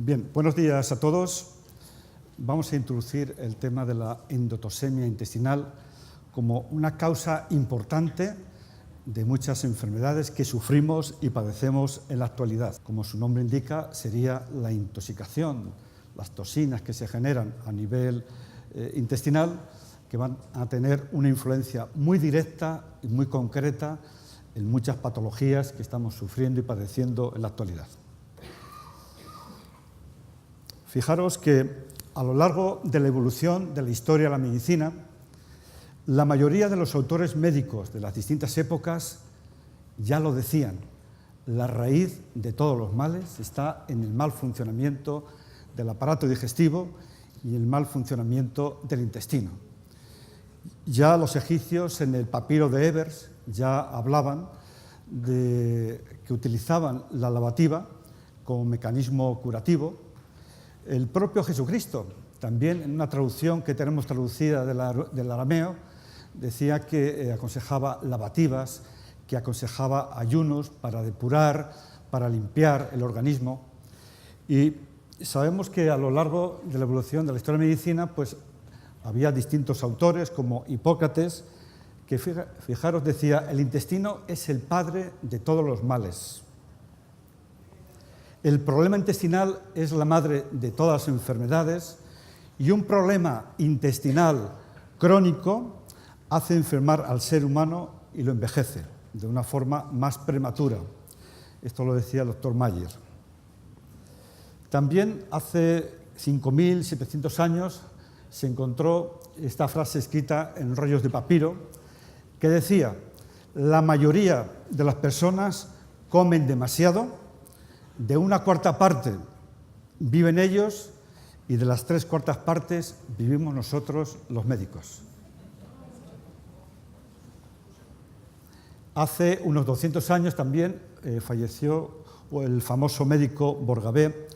Bien, buenos días a todos. Vamos a introducir el tema de la endotoxemia intestinal como una causa importante de muchas enfermedades que sufrimos y padecemos en la actualidad. Como su nombre indica, sería la intoxicación, las toxinas que se generan a nivel intestinal, que van a tener una influencia muy directa y muy concreta en muchas patologías que estamos sufriendo y padeciendo en la actualidad. Fijaros que a lo largo de la evolución de la historia de la medicina, la mayoría de los autores médicos de las distintas épocas ya lo decían: la raíz de todos los males está en el mal funcionamiento del aparato digestivo y el mal funcionamiento del intestino. Ya los egipcios, en el papiro de Ebers, ya hablaban de que utilizaban la lavativa como mecanismo curativo. El propio Jesucristo, también en una traducción que tenemos traducida del arameo, decía que aconsejaba lavativas, que aconsejaba ayunos para depurar, para limpiar el organismo. Y sabemos que a lo largo de la evolución de la historia de la medicina, pues había distintos autores, como Hipócrates, que, fijaros, decía: el intestino es el padre de todos los males. El problema intestinal es la madre de todas las enfermedades, y un problema intestinal crónico hace enfermar al ser humano y lo envejece de una forma más prematura. Esto lo decía el doctor Mayer. También hace 5.700 años se encontró esta frase escrita en rollos de papiro que decía: la mayoría de las personas comen demasiado, de 1/4 parte viven ellos y de las 3/4 partes vivimos nosotros, los médicos. Hace unos 200 años también falleció el famoso médico Borgabé,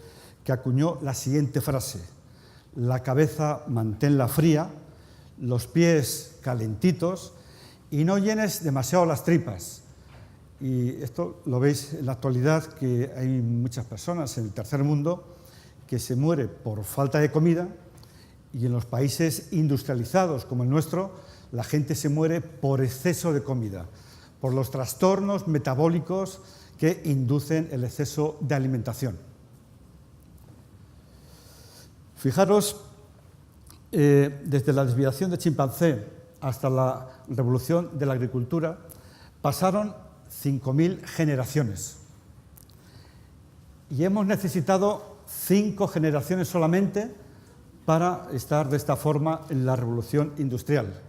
que acuñó la siguiente frase: la cabeza manténla fría, los pies calentitos y no llenes demasiado las tripas. Y esto lo veis en la actualidad, que hay muchas personas en el tercer mundo que se mueren por falta de comida, y en los países industrializados como el nuestro la gente se muere por exceso de comida, por los trastornos metabólicos que inducen el exceso de alimentación. Fijaros, desde la desviación de chimpancé hasta la revolución de la agricultura pasaron 5.000 generaciones y hemos necesitado 5 generaciones solamente para estar de esta forma en la revolución industrial.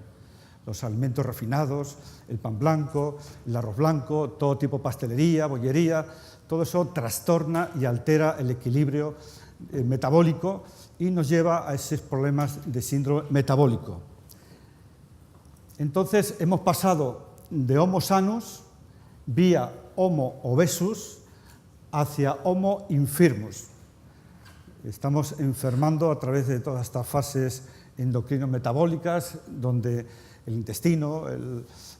Los alimentos refinados, el pan blanco, el arroz blanco, todo tipo de pastelería, bollería, todo eso trastorna y altera el equilibrio metabólico y nos lleva a esos problemas de síndrome metabólico. Entonces hemos pasado de Homo sanus vía Homo obesus hacia Homo infirmus. Estamos enfermando a través de todas estas fases endocrino-metabólicas, donde el intestino,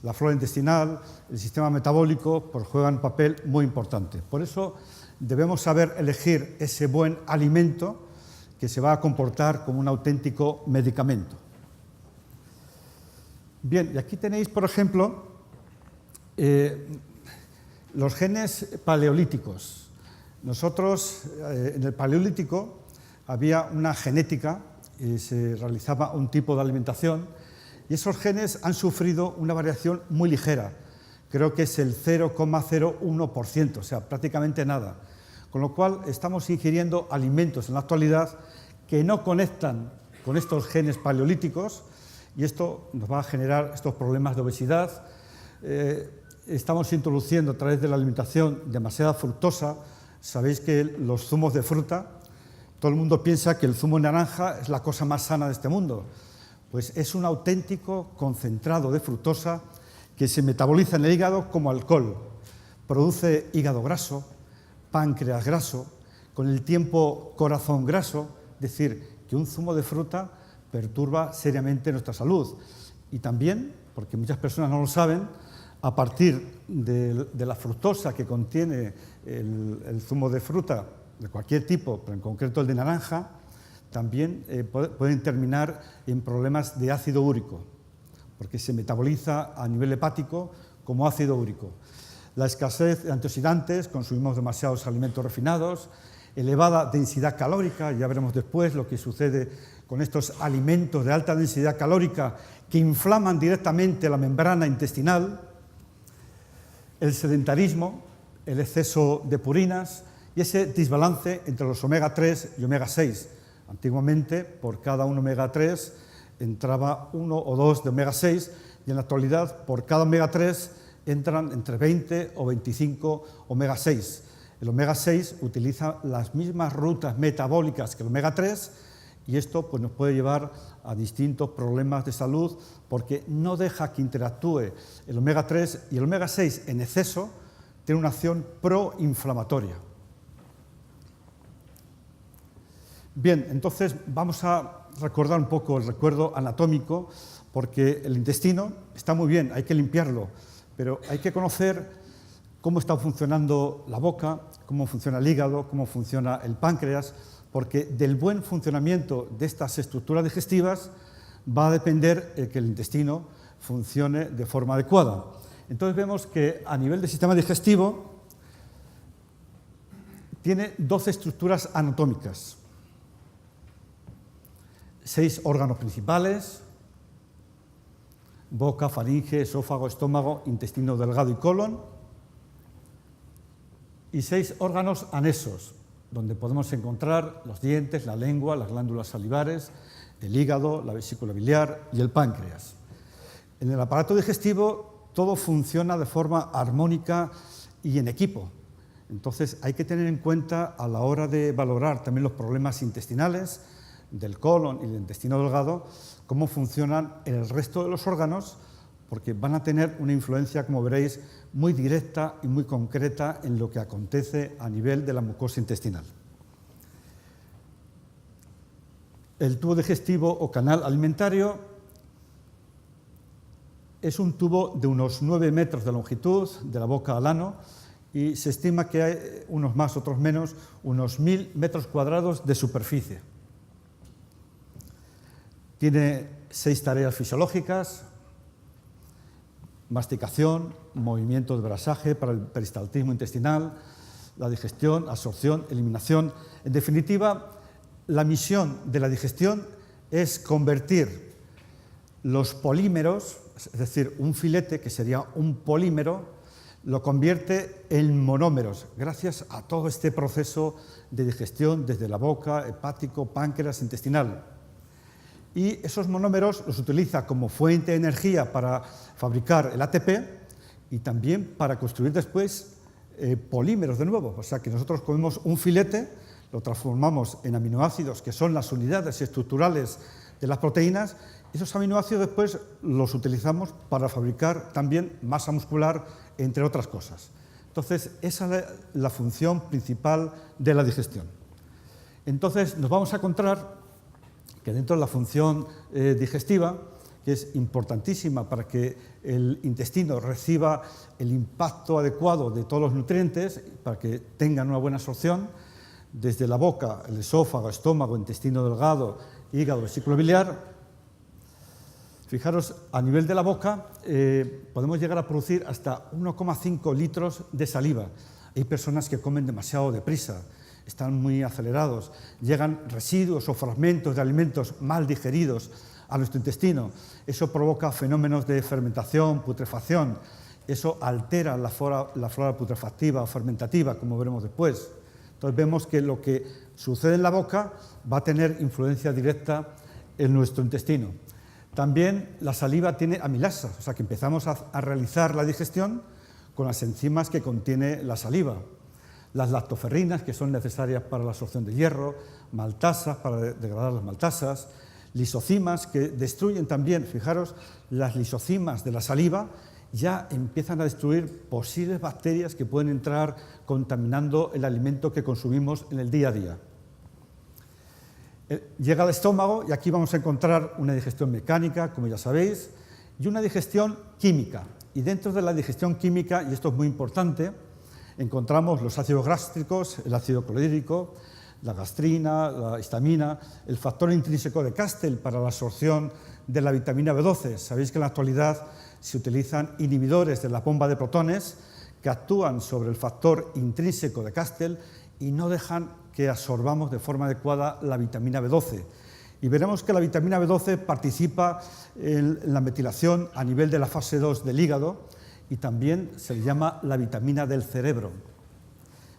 la flora intestinal, el sistema metabólico, pues juegan un papel muy importante. Por eso debemos saber elegir ese buen alimento que se va a comportar como un auténtico medicamento. Bien, y aquí tenéis, por ejemplo, los genes paleolíticos. Nosotros, en el paleolítico, había una genética y se realizaba un tipo de alimentación, y esos genes han sufrido una variación muy ligera. Creo que es el 0,01%, o sea, prácticamente nada. Con lo cual, estamos ingiriendo alimentos en la actualidad que no conectan con estos genes paleolíticos, y esto nos va a generar estos problemas de obesidad. Estamos introduciendo a través de la alimentación demasiada fructosa. Sabéis que los zumos de fruta, todo el mundo piensa que el zumo de naranja es la cosa más sana de este mundo. Pues es un auténtico concentrado de fructosa que se metaboliza en el hígado como alcohol. Produce hígado graso, páncreas graso, con el tiempo corazón graso. Es decir, que un zumo de fruta perturba seriamente nuestra salud. Y también, porque muchas personas no lo saben, a partir de la fructosa que contiene el zumo de fruta de cualquier tipo, pero en concreto el de naranja, también pueden terminar en problemas de ácido úrico, porque se metaboliza a nivel hepático como ácido úrico. La escasez de antioxidantes, consumimos demasiados alimentos refinados, elevada densidad calórica, ya veremos después lo que sucede con estos alimentos de alta densidad calórica que inflaman directamente la membrana intestinal, el sedentarismo, el exceso de purinas y ese desbalance entre los omega 3 y omega 6. Antiguamente, por cada un omega 3 entraba 1 o 2 de omega 6 y en la actualidad, por cada omega 3 entran entre 20 o 25 omega 6. El omega 6 utiliza las mismas rutas metabólicas que el omega 3 y esto pues, nos puede llevar a distintos problemas de salud porque no deja que interactúe el omega 3 y el omega 6 en exceso tiene una acción proinflamatoria. Bien, entonces vamos a recordar un poco el recuerdo anatómico porque el intestino está muy bien, hay que limpiarlo, pero hay que conocer cómo está funcionando la boca, cómo funciona el hígado, cómo funciona el páncreas, porque del buen funcionamiento de estas estructuras digestivas va a depender que el intestino funcione de forma adecuada. Entonces vemos que a nivel del sistema digestivo tiene 12 estructuras anatómicas, 6 órganos principales, boca, faringe, esófago, estómago, intestino delgado y colon, y 6 órganos anexos, donde podemos encontrar los dientes, la lengua, las glándulas salivares, el hígado, la vesícula biliar y el páncreas. En el aparato digestivo todo funciona de forma armónica y en equipo. Entonces hay que tener en cuenta a la hora de valorar también los problemas intestinales del colon y del intestino delgado, cómo funcionan en el resto de los órganos, porque van a tener una influencia, como veréis, muy directa y muy concreta en lo que acontece a nivel de la mucosa intestinal. El tubo digestivo o canal alimentario es un tubo de unos 9 metros de longitud, de la boca al ano, y se estima que hay unos más, otros menos, unos 1000 metros cuadrados de superficie. Tiene 6 tareas fisiológicas: masticación, movimiento de brasaje para el peristaltismo intestinal, la digestión, absorción, eliminación. En definitiva, la misión de la digestión es convertir los polímeros, es decir, un filete, que sería un polímero, lo convierte en monómeros, gracias a todo este proceso de digestión desde la boca, hepático, páncreas, intestinal. Y esos monómeros los utiliza como fuente de energía para fabricar el ATP y también para construir después polímeros de nuevo. O sea que nosotros comemos un filete, lo transformamos en aminoácidos, que son las unidades estructurales de las proteínas, y esos aminoácidos después los utilizamos para fabricar también masa muscular, entre otras cosas. Entonces, esa es la función principal de la digestión. Entonces, nos vamos a encontrar que dentro de la función digestiva, que es importantísima para que el intestino reciba el impacto adecuado de todos los nutrientes, para que tengan una buena absorción, desde la boca, el esófago, estómago, intestino delgado, hígado, vesícula biliar. Fijaros, a nivel de la boca podemos llegar a producir hasta 1,5 litros de saliva. Hay personas que comen demasiado deprisa, están muy acelerados, llegan residuos o fragmentos de alimentos mal digeridos a nuestro intestino. Eso provoca fenómenos de fermentación, putrefacción. Eso altera la flora putrefactiva o fermentativa, como veremos después. Entonces vemos que lo que sucede en la boca va a tener influencia directa en nuestro intestino. También la saliva tiene amilasas, o sea que empezamos a realizar la digestión con las enzimas que contiene la saliva. Las lactoferrinas, que son necesarias para la absorción de hierro, maltasas para degradar las maltasas, lisocimas que destruyen también, fijaros, las lisocimas de la saliva ya empiezan a destruir posibles bacterias que pueden entrar contaminando el alimento que consumimos en el día a día. Llega al estómago y aquí vamos a encontrar una digestión mecánica, como ya sabéis, y una digestión química. Y dentro de la digestión química, y esto es muy importante, encontramos los ácidos gástricos, el ácido clorhídrico, la gastrina, la histamina, el factor intrínseco de Castell para la absorción de la vitamina B12. Sabéis que en la actualidad se utilizan inhibidores de la bomba de protones que actúan sobre el factor intrínseco de Castell y no dejan que absorbamos de forma adecuada la vitamina B12. Y veremos que la vitamina B12 participa en la metilación a nivel de la fase 2 del hígado y también se le llama la vitamina del cerebro.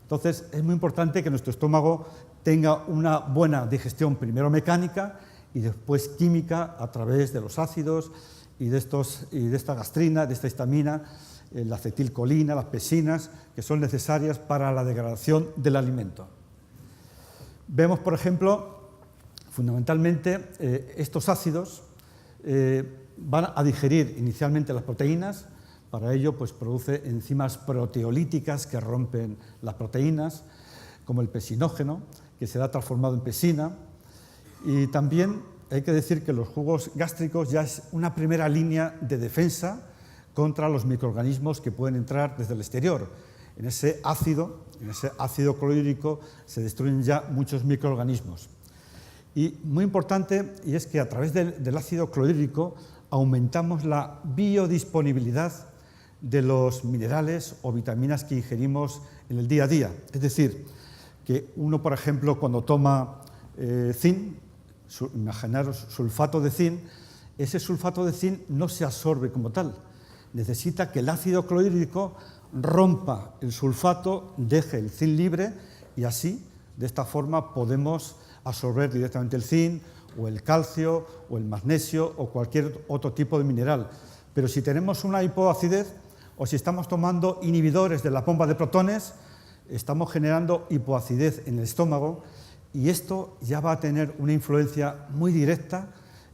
Entonces, es muy importante que nuestro estómago tenga una buena digestión, primero mecánica y después química a través de los ácidos y de esta gastrina, de esta histamina, la acetilcolina, las pesinas, que son necesarias para la degradación del alimento. Vemos, por ejemplo, fundamentalmente estos ácidos van a digerir inicialmente las proteínas. Para ello, pues, produce enzimas proteolíticas que rompen las proteínas, como el pesinógeno, que será transformado en pesina. Y también hay que decir que los jugos gástricos ya es una primera línea de defensa contra los microorganismos que pueden entrar desde el exterior. En ese ácido clorhídrico, se destruyen ya muchos microorganismos. Y muy importante, y es que a través del ácido clorhídrico aumentamos la biodisponibilidad de los minerales o vitaminas que ingerimos en el día a día. Es decir, que uno, por ejemplo, cuando toma zinc, imaginaros sulfato de zinc, ese sulfato de zinc no se absorbe como tal. Necesita que el ácido clorhídrico rompa el sulfato, deje el zinc libre y así, de esta forma, podemos absorber directamente el zinc o el calcio o el magnesio o cualquier otro tipo de mineral. Pero si tenemos una hipoacidez o si estamos tomando inhibidores de la bomba de protones, estamos generando hipoacidez en el estómago y esto ya va a tener una influencia muy directa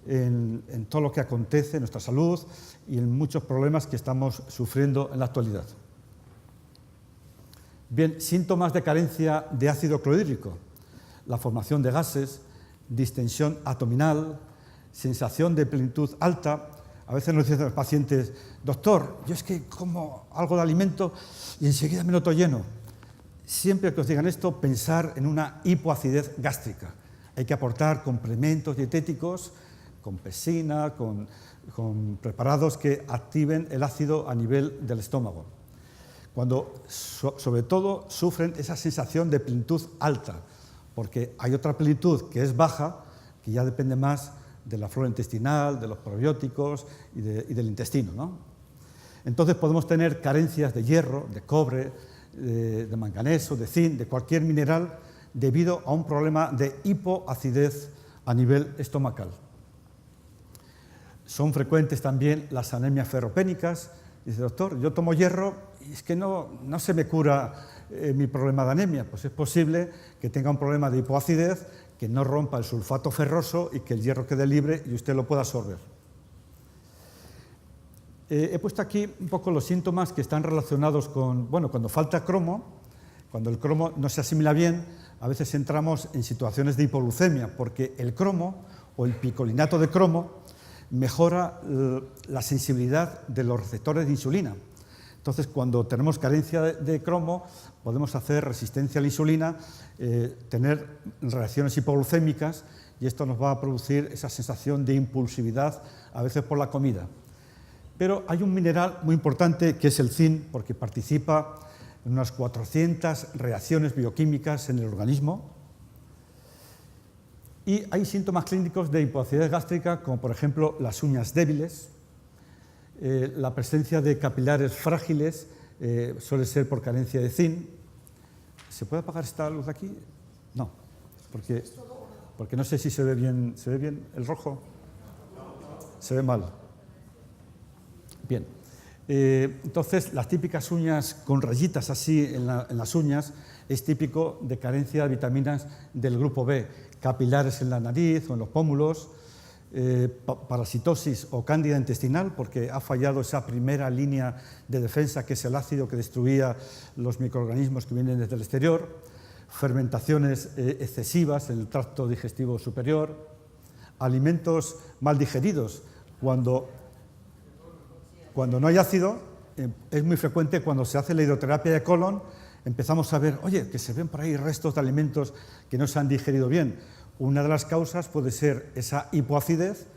en todo lo que acontece en nuestra salud y en muchos problemas que estamos sufriendo en la actualidad. Bien, síntomas de carencia de ácido clorhídrico: la formación de gases, distensión abdominal, sensación de plenitud alta. A veces nos dicen los pacientes: doctor, yo es que como algo de alimento y enseguida me noto lleno. Siempre que os digan esto, pensar en una hipoacidez gástrica. Hay que aportar complementos dietéticos con pesina, con preparados que activen el ácido a nivel del estómago. Cuando, sobre todo, sufren esa sensación de plenitud alta, porque hay otra plenitud que es baja, que ya depende más de la flora intestinal, de los probióticos y del intestino, ¿no? Entonces podemos tener carencias de hierro, de cobre, de manganeso, de zinc, de cualquier mineral, debido a un problema de hipoacidez a nivel estomacal. Son frecuentes también las anemias ferropénicas. Dice: doctor, yo tomo hierro y es que no se me cura mi problema de anemia. Pues es posible que tenga un problema de hipoacidez, que no rompa el sulfato ferroso y que el hierro quede libre y usted lo pueda absorber. He puesto aquí un poco los síntomas que están relacionados con, cuando falta cromo, cuando el cromo no se asimila bien, a veces entramos en situaciones de hipoglucemia, porque el cromo o el picolinato de cromo mejora la sensibilidad de los receptores de insulina. Entonces, cuando tenemos carencia de cromo, podemos hacer resistencia a la insulina, tener reacciones hipoglucémicas, y esto nos va a producir esa sensación de impulsividad, a veces por la comida. Pero hay un mineral muy importante que es el zinc, porque participa en unas 400 reacciones bioquímicas en el organismo. Y hay síntomas clínicos de hipoacidez gástrica, como por ejemplo las uñas débiles, la presencia de capilares frágiles, suele ser por carencia de zinc. ¿Se puede apagar esta luz de aquí? No, porque no sé si se ve bien. ¿Se ve bien el rojo? Se ve mal. Bien. Entonces, las típicas uñas con rayitas así en las uñas es típico de carencia de vitaminas del grupo B, capilares en la nariz o en los pómulos, parasitosis o cándida intestinal, porque ha fallado esa primera línea de defensa, que es el ácido que destruía los microorganismos que vienen desde el exterior, fermentaciones excesivas en el tracto digestivo superior, alimentos mal digeridos. Cuando no hay ácido, es muy frecuente cuando se hace la hidroterapia de colon, empezamos a ver, oye, que se ven por ahí restos de alimentos que no se han digerido bien. Una de las causas puede ser esa hipoacidez,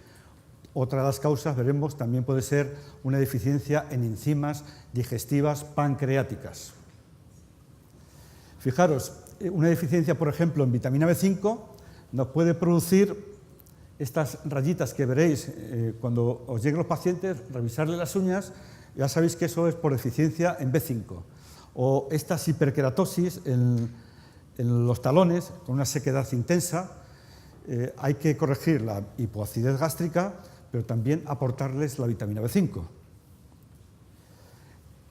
otra de las causas, veremos, también puede ser una deficiencia en enzimas digestivas pancreáticas. Fijaros, una deficiencia, por ejemplo, en vitamina B5 nos puede producir estas rayitas que veréis cuando os lleguen los pacientes, revisarle las uñas, ya sabéis que eso es por deficiencia en B5. O estas hiperkeratosis en los talones, con una sequedad intensa, hay que corregir la hipoacidez gástrica, pero también aportarles la vitamina B5.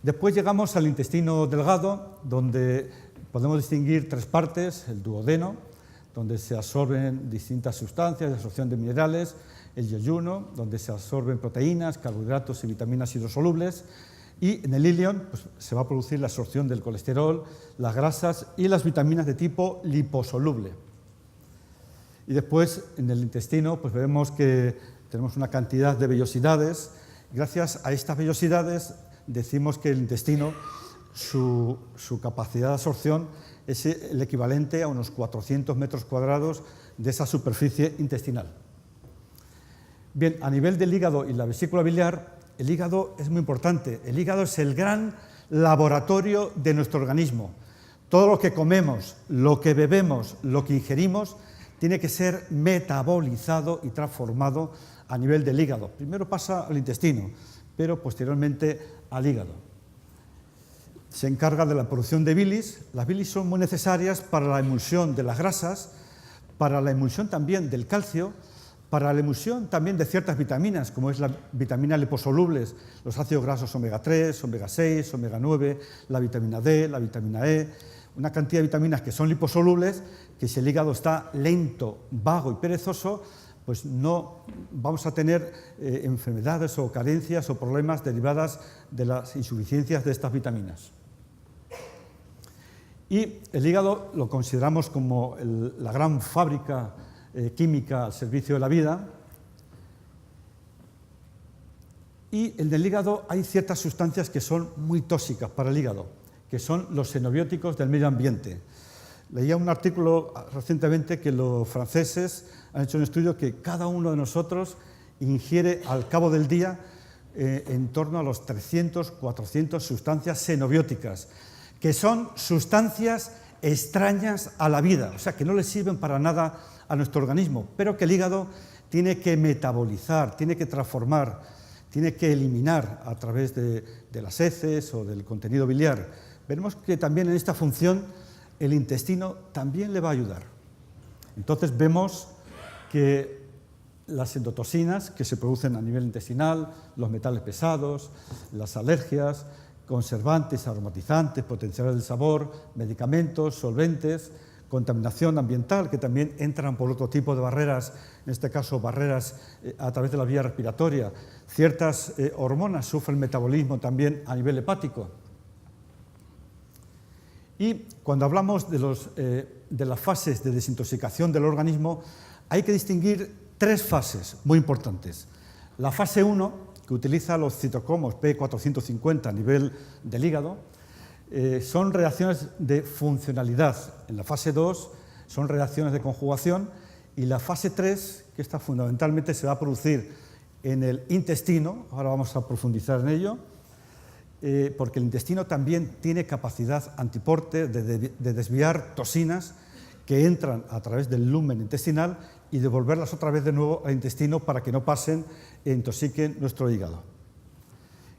Después llegamos al intestino delgado, donde podemos distinguir tres partes: el duodeno, donde se absorben distintas sustancias de absorción de minerales; el yeyuno, donde se absorben proteínas, carbohidratos y vitaminas hidrosolubles; y en el ileón pues, se va a producir la absorción del colesterol, las grasas y las vitaminas de tipo liposoluble. Y después, en el intestino, pues vemos que tenemos una cantidad de vellosidades. Gracias a estas vellosidades decimos que el intestino, su capacidad de absorción es el equivalente a unos 400 metros cuadrados de esa superficie intestinal. Bien, a nivel del hígado y la vesícula biliar, el hígado es muy importante. El hígado es el gran laboratorio de nuestro organismo. Todo lo que comemos, lo que bebemos, lo que ingerimos, tiene que ser metabolizado y transformado a nivel del hígado. Primero pasa al intestino, pero posteriormente al hígado. Se encarga de la producción de bilis. Las bilis son muy necesarias para la emulsión de las grasas, para la emulsión también del calcio, para la emulsión también de ciertas vitaminas, como es la vitamina liposolubles, los ácidos grasos omega 3, omega 6, omega 9, la vitamina D, la vitamina E, una cantidad de vitaminas que son liposolubles, que si el hígado está lento, vago y perezoso, pues no vamos a tener enfermedades o carencias o problemas derivadas de las insuficiencias de estas vitaminas. Y el hígado lo consideramos como la gran fábrica química al servicio de la vida. Y en el hígado hay ciertas sustancias que son muy tóxicas para el hígado, que son los xenobióticos del medio ambiente. Leía un artículo recientemente que los franceses han hecho un estudio que cada uno de nosotros ingiere al cabo del día en torno a los 300, 400 sustancias xenobióticas, que son sustancias extrañas a la vida, o sea, que no le sirven para nada a nuestro organismo, pero que el hígado tiene que metabolizar, tiene que transformar, tiene que eliminar a través de las heces o del contenido biliar. Veremos que también en esta función el intestino también le va a ayudar. Entonces vemos que las endotoxinas que se producen a nivel intestinal, los metales pesados, las alergias, conservantes, aromatizantes, potenciadores del sabor, medicamentos, solventes, contaminación ambiental, que también entran por otro tipo de barreras, en este caso barreras a través de la vía respiratoria. Ciertas hormonas sufren metabolismo también a nivel hepático. Y cuando hablamos de las fases de desintoxicación del organismo, hay que distinguir tres fases muy importantes. La fase 1, que utiliza los citocromos P450 a nivel del hígado, son reacciones de funcionalidad. En la fase 2 son reacciones de conjugación, y la fase 3, que esta fundamentalmente se va a producir en el intestino, ahora vamos a profundizar en ello, porque el intestino también tiene capacidad antiporte de desviar toxinas que entran a través del lumen intestinal y devolverlas otra vez de nuevo al intestino para que no pasen e intoxiquen nuestro hígado.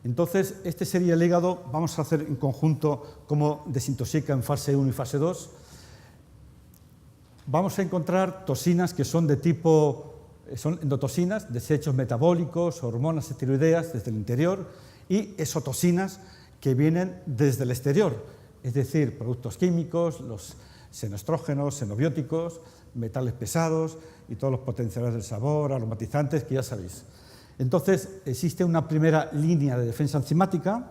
Entonces, este sería el hígado. Vamos a hacer en conjunto cómo desintoxica en fase 1 y fase 2. Vamos a encontrar toxinas que son de tipo, son endotoxinas, desechos metabólicos, hormonas esteroideas desde el interior, y exotoxinas que vienen desde el exterior, es decir, productos químicos, los xenoestrógenos, xenobióticos, metales pesados y todos los potenciadores del sabor, aromatizantes, que ya sabéis. Entonces, existe una primera línea de defensa enzimática,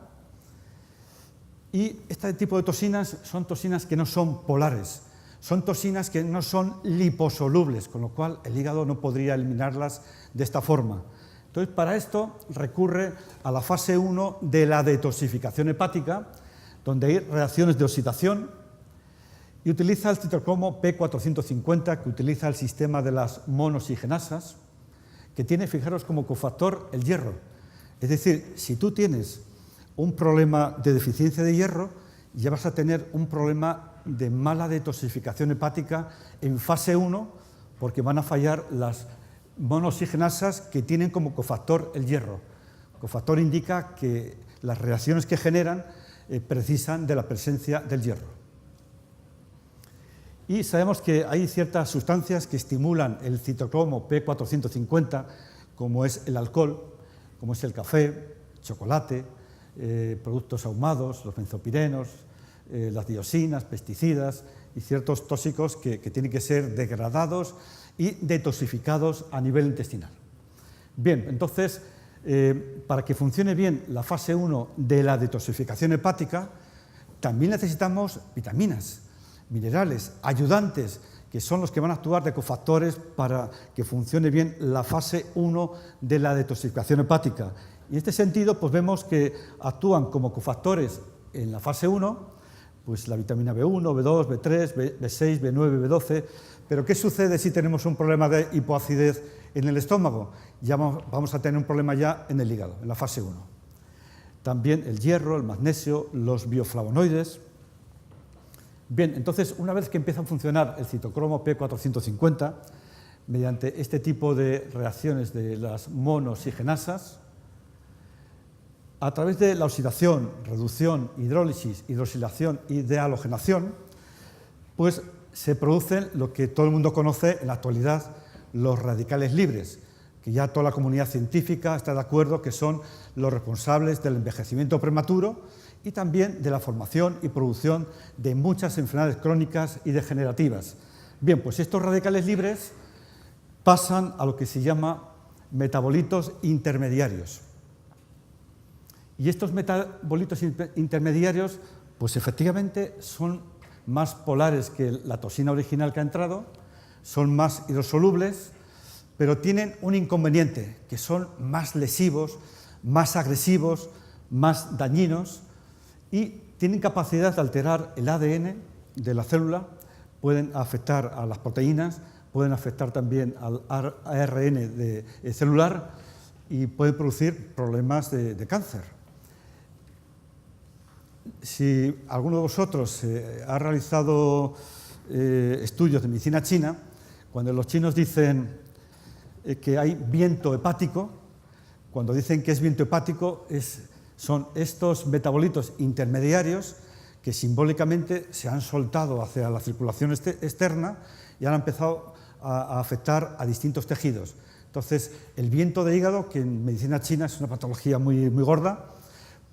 y este tipo de toxinas son toxinas que no son polares, son toxinas que no son liposolubles, con lo cual el hígado no podría eliminarlas de esta forma. Entonces, para esto recurre a la fase 1 de la detoxificación hepática, donde hay reacciones de oxidación, y utiliza el citocromo P450, que utiliza el sistema de las monooxigenasas, que tiene, fijaros, como cofactor el hierro. Es decir, si tú tienes un problema de deficiencia de hierro, ya vas a tener un problema de mala detoxificación hepática en fase 1, porque van a fallar las monooxigenasas que tienen como cofactor el hierro. Cofactor indica que las reacciones que generan precisan de la presencia del hierro. Y sabemos que hay ciertas sustancias que estimulan el citocromo P450, como es el alcohol, como es el café, chocolate, productos ahumados, los benzopirenos, las dioxinas, pesticidas y ciertos tóxicos que tienen que ser degradados y detoxificados a nivel intestinal. Bien, entonces, para que funcione bien la fase 1 de la detoxificación hepática, también necesitamos vitaminas, minerales, ayudantes, que son los que van a actuar de cofactores para que funcione bien la fase 1 de la detoxificación hepática. Y en este sentido, pues vemos que actúan como cofactores en la fase 1, pues la vitamina B1, B2, B3, B6, B9, B12. Pero ¿qué sucede si tenemos un problema de hipoacidez en el estómago? Ya vamos a tener un problema ya en el hígado, en la fase 1. También el hierro, el magnesio, los bioflavonoides. Bien, entonces, una vez que empieza a funcionar el citocromo P450, mediante este tipo de reacciones de las monooxigenasas, a través de la oxidación, reducción, hidrólisis, hidroxilación y dehalogenación, pues se producen lo que todo el mundo conoce en la actualidad, los radicales libres, que ya toda la comunidad científica está de acuerdo que son los responsables del envejecimiento prematuro y también de la formación y producción de muchas enfermedades crónicas y degenerativas. Bien, pues estos radicales libres pasan a lo que se llama metabolitos intermediarios. Y estos metabolitos intermediarios, pues efectivamente son más polares que la toxina original que ha entrado, son más hidrosolubles, pero tienen un inconveniente, que son más lesivos, más agresivos, más dañinos y tienen capacidad de alterar el ADN de la célula, pueden afectar a las proteínas, pueden afectar también al ARN celular y pueden producir problemas de cáncer. Si alguno de vosotros ha realizado estudios de medicina china, cuando los chinos dicen que hay viento hepático, cuando dicen que es viento hepático, son estos metabolitos intermediarios que simbólicamente se han soltado hacia la circulación externa y han empezado a afectar a distintos tejidos. Entonces, el viento de hígado, que en medicina china es una patología muy gorda,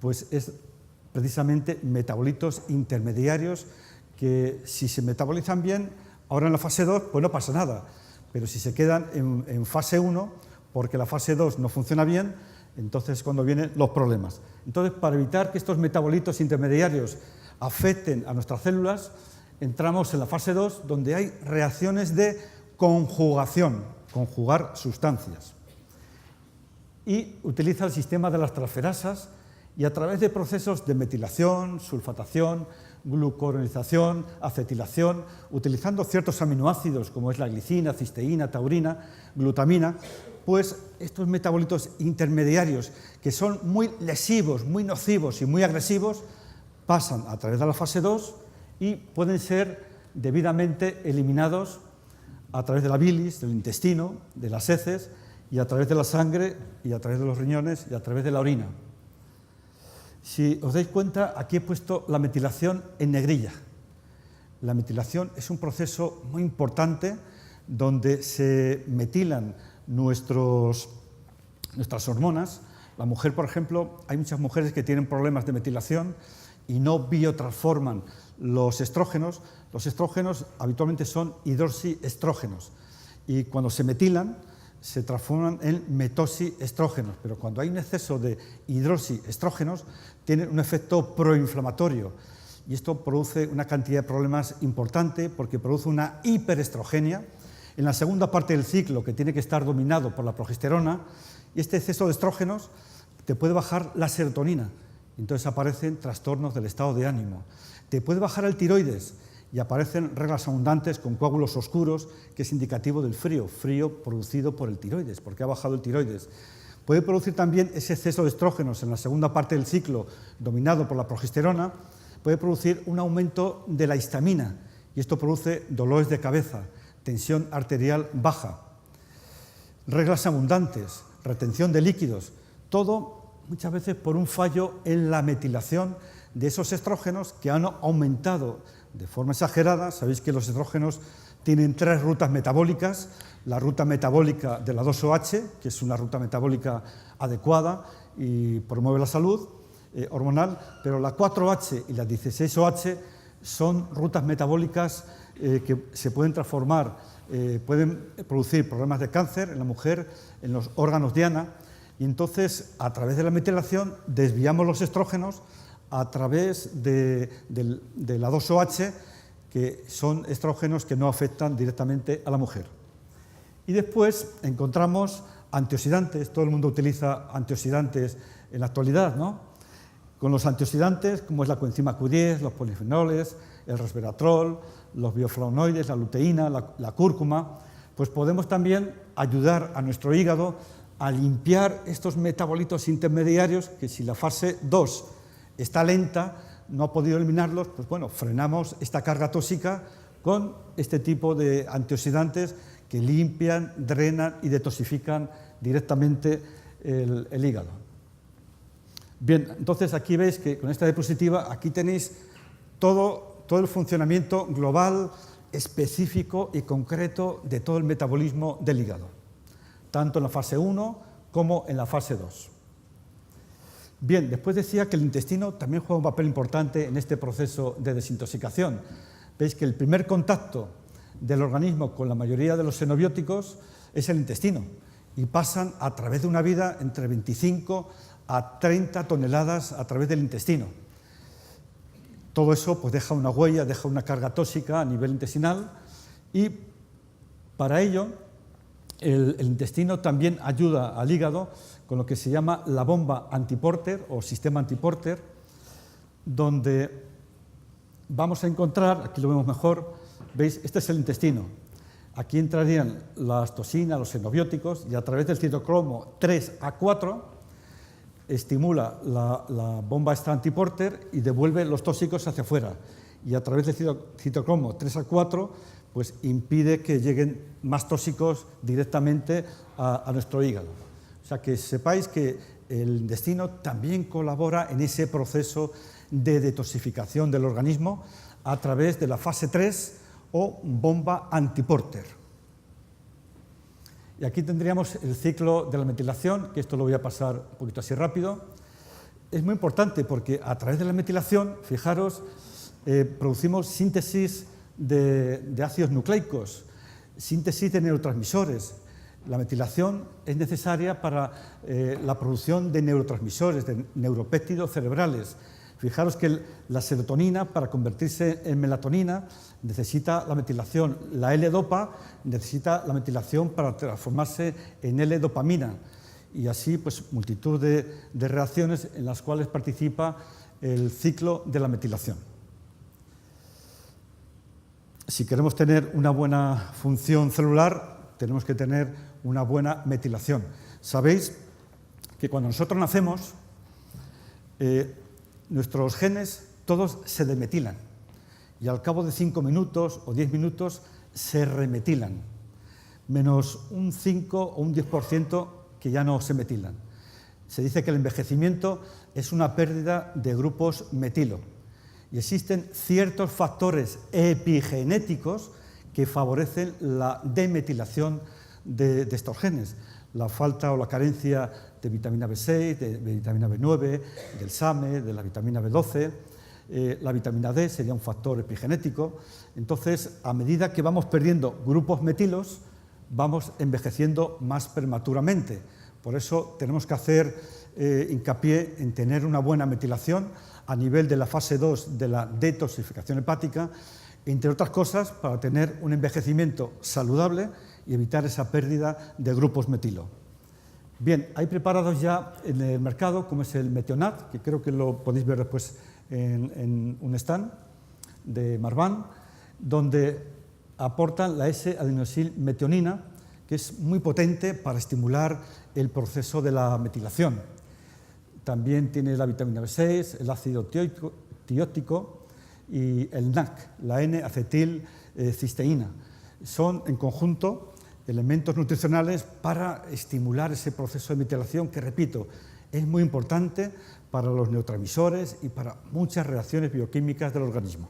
pues es precisamente metabolitos intermediarios que si se metabolizan bien, ahora en la fase 2 pues no pasa nada, pero si se quedan en fase 1, porque la fase 2 no funciona bien, entonces es cuando vienen los problemas. Entonces, para evitar que estos metabolitos intermediarios afecten a nuestras células, entramos en la fase 2, donde hay reacciones de conjugación, conjugar sustancias. Y utiliza el sistema de las transferasas y a través de procesos de metilación, sulfatación, glucuronización, acetilación, utilizando ciertos aminoácidos como es la glicina, cisteína, taurina, glutamina, pues estos metabolitos intermediarios que son muy lesivos, muy nocivos y muy agresivos, pasan a través de la fase 2 y pueden ser debidamente eliminados a través de la bilis, del intestino, de las heces y a través de la sangre y a través de los riñones y a través de la orina. Si os dais cuenta, aquí he puesto la metilación en negrilla. La metilación es un proceso muy importante donde se metilan nuestras hormonas. La mujer, por ejemplo, hay muchas mujeres que tienen problemas de metilación y no biotransforman los estrógenos. Los estrógenos habitualmente son hidroxiestrógenos y cuando se metilan se transforman en metoxiestrógenos, pero cuando hay un exceso de hidroxiestrógenos tienen un efecto proinflamatorio y esto produce una cantidad de problemas importante porque produce una hiperestrogenia en la segunda parte del ciclo que tiene que estar dominado por la progesterona y este exceso de estrógenos te puede bajar la serotonina entonces aparecen trastornos del estado de ánimo. Te puede bajar el tiroides y aparecen reglas abundantes con coágulos oscuros, que es indicativo del frío producido por el tiroides, porque ha bajado el tiroides. Puede producir también ese exceso de estrógenos en la segunda parte del ciclo, dominado por la progesterona, puede producir un aumento de la histamina, y esto produce dolores de cabeza, tensión arterial baja, reglas abundantes, retención de líquidos, todo muchas veces por un fallo en la metilación de esos estrógenos que han aumentado de forma exagerada. Sabéis que los estrógenos tienen 3 rutas metabólicas: la ruta metabólica de la 2-OH, que es una ruta metabólica adecuada y promueve la salud hormonal, pero la 4-H y la 16-OH son rutas metabólicas que se pueden transformar, pueden producir problemas de cáncer en la mujer, en los órganos diana, y entonces a través de la metilación desviamos los estrógenos a través de la 2-OH, que son estrógenos que no afectan directamente a la mujer. Y después encontramos antioxidantes. Todo el mundo utiliza antioxidantes en la actualidad, ¿no? Con los antioxidantes, como es la coenzima Q10, los polifenoles, el resveratrol, los bioflavonoides, la luteína, la cúrcuma, pues podemos también ayudar a nuestro hígado a limpiar estos metabolitos intermediarios que, si la fase 2 está lenta, no ha podido eliminarlos, pues bueno, frenamos esta carga tóxica con este tipo de antioxidantes que limpian, drenan y detoxifican directamente el hígado. Bien, entonces aquí veis que con esta diapositiva, aquí tenéis todo el funcionamiento global, específico y concreto de todo el metabolismo del hígado, tanto en la fase 1 como en la fase 2. Bien, después decía que el intestino también juega un papel importante en este proceso de desintoxicación. Veis que el primer contacto del organismo con la mayoría de los xenobióticos es el intestino, y pasan a través de una vida entre 25 a 30 toneladas a través del intestino. Todo eso pues deja una huella, deja una carga tóxica a nivel intestinal, y para ello el intestino también ayuda al hígado con lo que se llama la bomba antiporter o sistema antiporter, donde vamos a encontrar, aquí lo vemos mejor, veis, este es el intestino. Aquí entrarían las toxinas, los xenobióticos, y a través del citocromo 3A4 estimula la bomba esta antiporter y devuelve los tóxicos hacia afuera. Y a través del citocromo 3A4 pues impide que lleguen más tóxicos directamente a nuestro hígado. O sea, que sepáis que el intestino también colabora en ese proceso de detoxificación del organismo a través de la fase 3 o bomba antiporter. Y aquí tendríamos el ciclo de la metilación, que esto lo voy a pasar un poquito así rápido. Es muy importante porque a través de la metilación, fijaros, producimos síntesis de ácidos nucleicos, síntesis de neurotransmisores. La metilación es necesaria para la producción de neurotransmisores, de neuropéptidos cerebrales. Fijaros que la serotonina, para convertirse en melatonina, necesita la metilación. La L-dopa necesita la metilación para transformarse en L-dopamina. Y así, pues, multitud de reacciones en las cuales participa el ciclo de la metilación. Si queremos tener una buena función celular, tenemos que tener una buena metilación. Sabéis que cuando nosotros nacemos, nuestros genes todos se demetilan, y al cabo de 5 minutos o 10 minutos se remetilan, menos un 5 o un 10% que ya no se metilan. Se dice que el envejecimiento es una pérdida de grupos metilo, y existen ciertos factores epigenéticos que favorecen la demetilación de estos genes. La falta o la carencia de vitamina B6, de vitamina B9, del SAMe, de la vitamina B12, la vitamina D sería un factor epigenético. Entonces, a medida que vamos perdiendo grupos metilos, vamos envejeciendo más prematuramente. Por eso tenemos que hacer hincapié en tener una buena metilación a nivel de la fase 2 de la detoxificación hepática, entre otras cosas, para tener un envejecimiento saludable y evitar esa pérdida de grupos metilo. Bien, hay preparados ya en el mercado, como es el Metionat, que creo que lo podéis ver después en un stand de Marván, donde aportan la S-adenosilmetionina, que es muy potente para estimular el proceso de la metilación. También tiene la vitamina B6, el ácido tiótico y el NAC, la N-acetilcisteína. Son en conjunto elementos nutricionales para estimular ese proceso de metilación que, repito, es muy importante para los neurotransmisores y para muchas reacciones bioquímicas del organismo.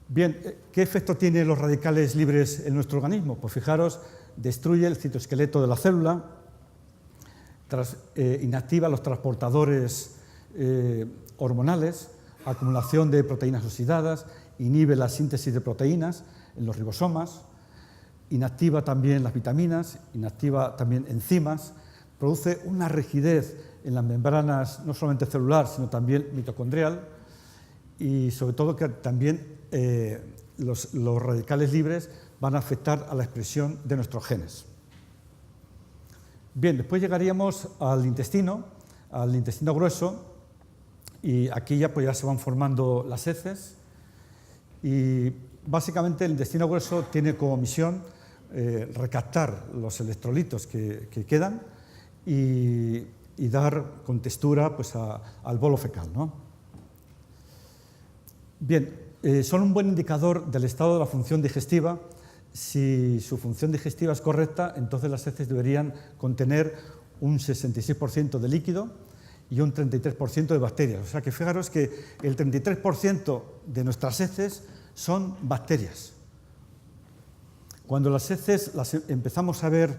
Bien, ¿qué efecto tienen los radicales libres en nuestro organismo? Pues fijaros, destruye el citoesqueleto de la célula, inactiva los transportadores hormonales, acumulación de proteínas oxidadas, inhibe la síntesis de proteínas en los ribosomas, inactiva también las vitaminas, inactiva también enzimas, produce una rigidez en las membranas no solamente celular, sino también mitocondrial, y sobre todo que también los radicales libres van a afectar a la expresión de nuestros genes. Bien, después llegaríamos al intestino grueso, y aquí ya, pues ya se van formando las heces, y básicamente el intestino grueso tiene como misión recaptar los electrolitos que quedan y dar contextura pues, al bolo fecal, ¿no? Bien, son un buen indicador del estado de la función digestiva. Si su función digestiva es correcta, entonces las heces deberían contener un 66% de líquido y un 33% de bacterias. O sea que fijaros que el 33% de nuestras heces son bacterias. Cuando las heces las empezamos a ver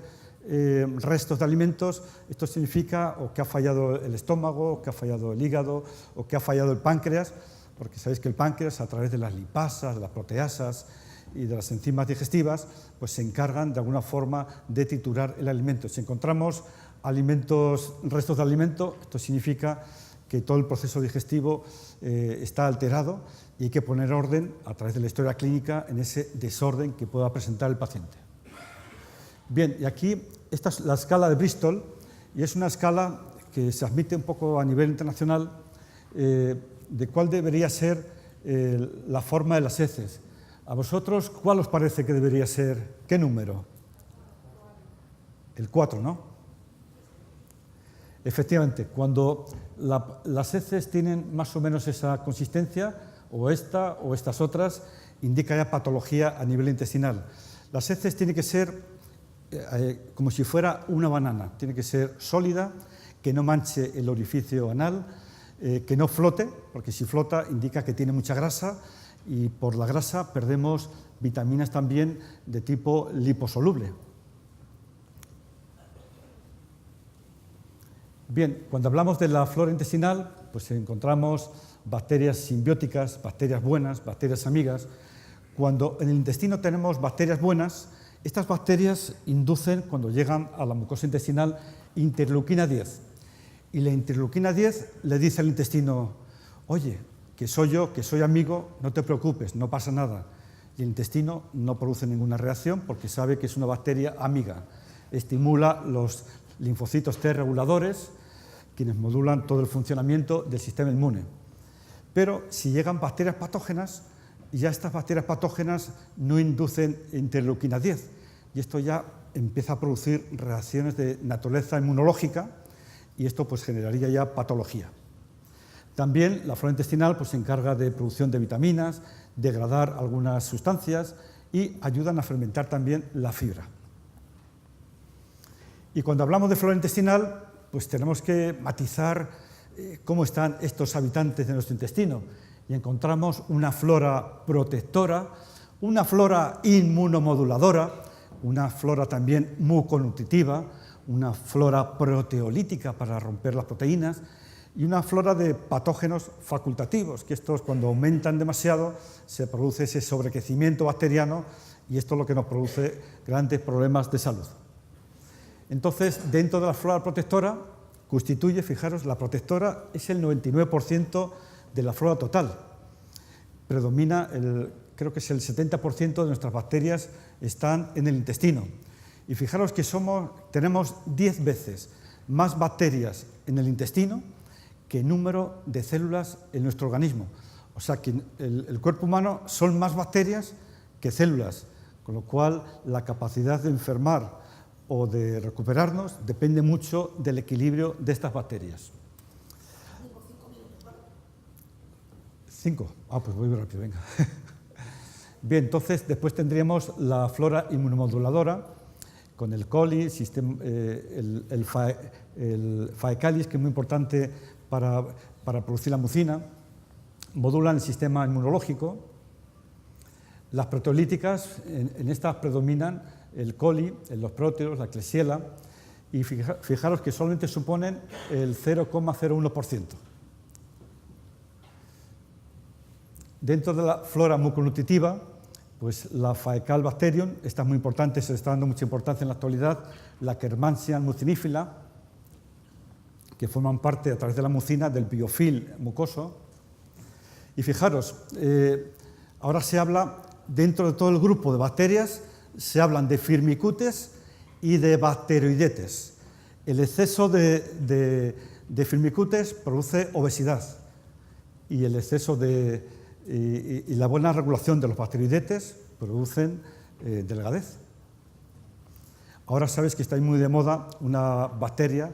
restos de alimentos, esto significa o que ha fallado el estómago, o que ha fallado el hígado, o que ha fallado el páncreas, porque sabéis que el páncreas, a través de las lipasas, de las proteasas y de las enzimas digestivas, pues se encargan de alguna forma de triturar el alimento. Si encontramos restos de alimento, esto significa que todo el proceso digestivo está alterado y hay que poner orden a través de la historia clínica en ese desorden que pueda presentar el paciente. Bien, y aquí esta es la escala de Bristol, y es una escala que se admite un poco a nivel internacional de cuál debería ser la forma de las heces. ¿A vosotros cuál os parece que debería ser? ¿Qué número? El 4, ¿no? Efectivamente, cuando las heces tienen más o menos esa consistencia, o esta o estas otras, indica ya patología a nivel intestinal. Las heces tienen que ser como si fuera una banana, tiene que ser sólida, que no manche el orificio anal, que no flote, porque si flota indica que tiene mucha grasa, y por la grasa perdemos vitaminas también de tipo liposoluble. Bien, cuando hablamos de la flora intestinal, pues encontramos bacterias simbióticas, bacterias buenas, bacterias amigas. Cuando en el intestino tenemos bacterias buenas, estas bacterias inducen, cuando llegan a la mucosa intestinal, interleuquina 10. Y la interleuquina 10 le dice al intestino: oye, que soy yo, que soy amigo, no te preocupes, no pasa nada. Y el intestino no produce ninguna reacción porque sabe que es una bacteria amiga. Estimula los linfocitos T reguladores, quienes modulan todo el funcionamiento del sistema inmune. Pero si llegan bacterias patógenas, ya estas bacterias patógenas no inducen interleuquina 10, y esto ya empieza a producir reacciones de naturaleza inmunológica, y esto pues generaría ya patología. También la flora intestinal pues, se encarga de producción de vitaminas, degradar algunas sustancias y ayudan a fermentar también la fibra. Y cuando hablamos de flora intestinal, pues tenemos que matizar cómo están estos habitantes de nuestro intestino. Y encontramos una flora protectora, una flora inmunomoduladora, una flora también muconutritiva, una flora proteolítica para romper las proteínas, y una flora de patógenos facultativos, que estos cuando aumentan demasiado se produce ese sobrecrecimiento bacteriano, y esto es lo que nos produce grandes problemas de salud. Entonces, dentro de la flora protectora, constituye, fijaros, la protectora es el 99% de la flora total. Predomina, creo que es el 70% de nuestras bacterias están en el intestino. Y fijaros que tenemos 10 veces más bacterias en el intestino que número de células en nuestro organismo. O sea que el cuerpo humano son más bacterias que células, con lo cual la capacidad de enfermar o de recuperarnos depende mucho del equilibrio de estas bacterias. 5. Pues voy muy rápido, venga. Bien, entonces después tendríamos la flora inmunomoduladora con el coli, el faecalis, que es muy importante para producir la mucina, modulan el sistema inmunológico. Las proteolíticas, en estas predominan el coli, los próteos, la klebsiella, y fijaros que solamente suponen el 0,01%. Dentro de la flora muconutritiva, pues la Faecal Bacterium, esta es muy importante, se le está dando mucha importancia en la actualidad, la Kermansia mucinífila, que forman parte a través de la mucina del biofilm mucoso. Y fijaros, ahora se habla, dentro de todo el grupo de bacterias, se hablan de firmicutes y de bacteroidetes. El exceso de firmicutes produce obesidad y el exceso y la buena regulación de los bacteroidetes producen delgadez. Ahora sabéis que está muy de moda una bacteria,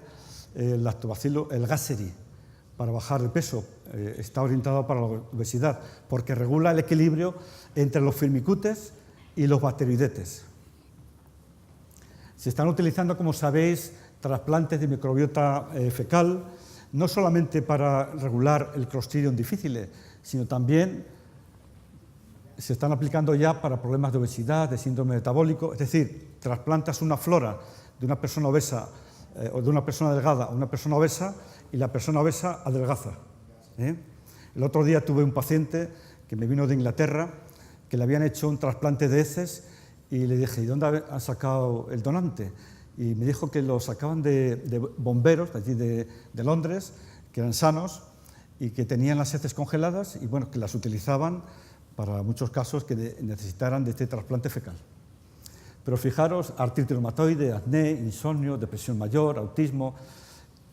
el lactobacillus, el Gasseri, para bajar de peso. Está orientado para la obesidad porque regula el equilibrio entre los firmicutes y los bacteroidetes. Se están utilizando, como sabéis, trasplantes de microbiota fecal, no solamente para regular el Clostridium difficile, sino también se están aplicando ya para problemas de obesidad, de síndrome metabólico, es decir, trasplantas una flora de una persona obesa o de una persona delgada a una persona obesa y la persona obesa adelgaza. El otro día tuve un paciente que me vino de Inglaterra, que le habían hecho un trasplante de heces y le dije, ¿y dónde han sacado el donante? Y me dijo que lo sacaban de bomberos de allí de Londres, que eran sanos y que tenían las heces congeladas y bueno, que las utilizaban para muchos casos que necesitaran de este trasplante fecal. Pero fijaros, artritis reumatoide, acné, insomnio, depresión mayor, autismo,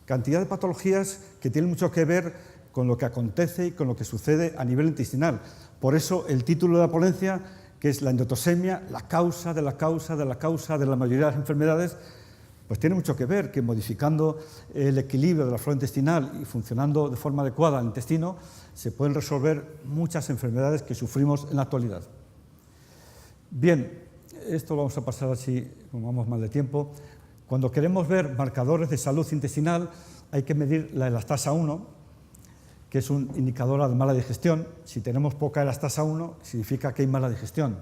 cantidad de patologías que tienen mucho que ver con lo que acontece y con lo que sucede a nivel intestinal. Por eso el título de la ponencia, que es la endotoxemia, la causa de la causa de la causa de la mayoría de las enfermedades, pues tiene mucho que ver que modificando el equilibrio de la flora intestinal y funcionando de forma adecuada el intestino, se pueden resolver muchas enfermedades que sufrimos en la actualidad. Bien, esto lo vamos a pasar así, como vamos mal de tiempo. Cuando queremos ver marcadores de salud intestinal, hay que medir la elastasa 1, que es un indicador de mala digestión. Si tenemos poca elastasa 1, significa que hay mala digestión.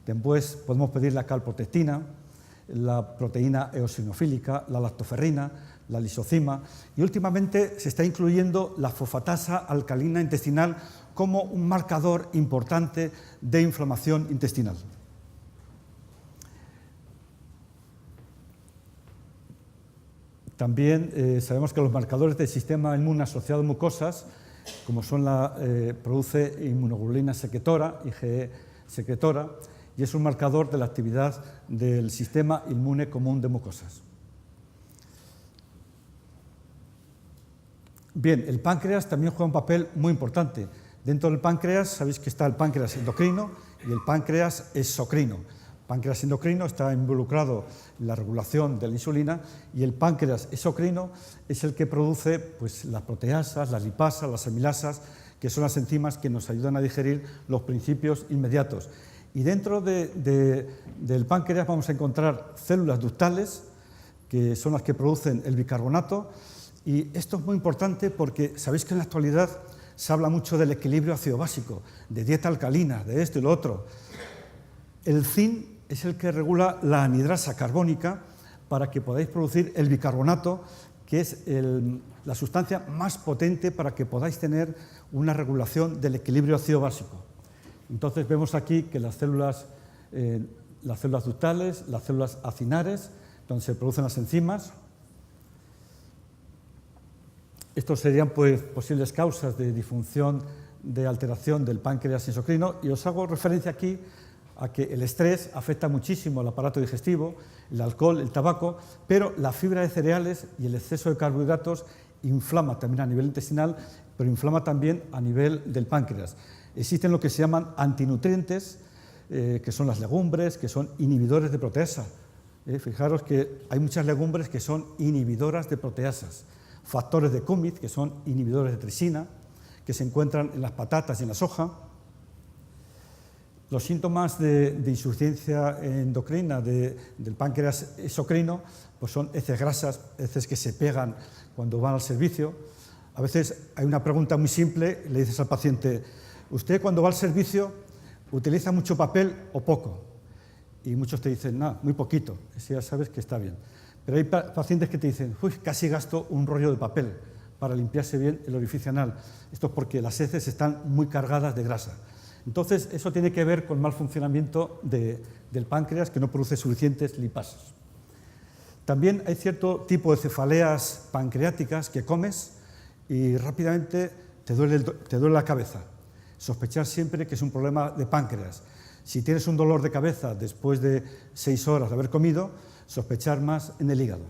Después podemos pedir la calprotectina, la proteína eosinofílica, la lactoferrina, la lisocima, y últimamente se está incluyendo la fosfatasa alcalina intestinal como un marcador importante de inflamación intestinal. También sabemos que los marcadores del sistema inmune asociado a mucosas, como son produce inmunoglobulina secretora, IgE secretora, y es un marcador de la actividad del sistema inmune común de mucosas. Bien, el páncreas también juega un papel muy importante. Dentro del páncreas, sabéis que está el páncreas endocrino y el páncreas exocrino. El páncreas endocrino está involucrado en la regulación de la insulina y el páncreas exocrino es el que produce pues, las proteasas, las lipasas, las amilasas, que son las enzimas que nos ayudan a digerir los principios inmediatos. Y dentro del páncreas vamos a encontrar células ductales, que son las que producen el bicarbonato, y esto es muy importante porque sabéis que en la actualidad se habla mucho del equilibrio ácido-básico, de dieta alcalina, de esto y lo otro. El zinc es el que regula la anhidrasa carbónica para que podáis producir el bicarbonato, que es la sustancia más potente para que podáis tener una regulación del equilibrio ácido-básico. Entonces vemos aquí que las células ductales, las células acinares, donde se producen las enzimas. Estos serían pues, posibles causas de disfunción, de alteración del páncreas endocrino, y os hago referencia aquí a que el estrés afecta muchísimo al aparato digestivo, el alcohol, el tabaco, pero la fibra de cereales y el exceso de carbohidratos inflama también a nivel intestinal, pero inflama también a nivel del páncreas. Existen lo que se llaman antinutrientes, que son las legumbres, que son inhibidores de proteasa. Fijaros que hay muchas legumbres que son inhibidoras de proteasas. Factores de Coumadin, que son inhibidores de trisina, que se encuentran en las patatas y en la soja. Los síntomas de insuficiencia endocrina del páncreas exocrino pues son heces grasas, heces que se pegan cuando van al servicio. A veces hay una pregunta muy simple, le dices al paciente, ¿usted cuando va al servicio utiliza mucho papel o poco? Y muchos te dicen, no, muy poquito, eso ya sabes que está bien. Pero hay pacientes que te dicen, uy, casi gasto un rollo de papel para limpiarse bien el orificio anal. Esto es porque las heces están muy cargadas de grasa. Entonces, eso tiene que ver con mal funcionamiento del páncreas, que no produce suficientes lipasos. También hay cierto tipo de cefaleas pancreáticas que comes y rápidamente te duele la cabeza. Sospechar siempre que es un problema de páncreas. Si tienes un dolor de cabeza después de 6 horas de haber comido, sospechar más en el hígado.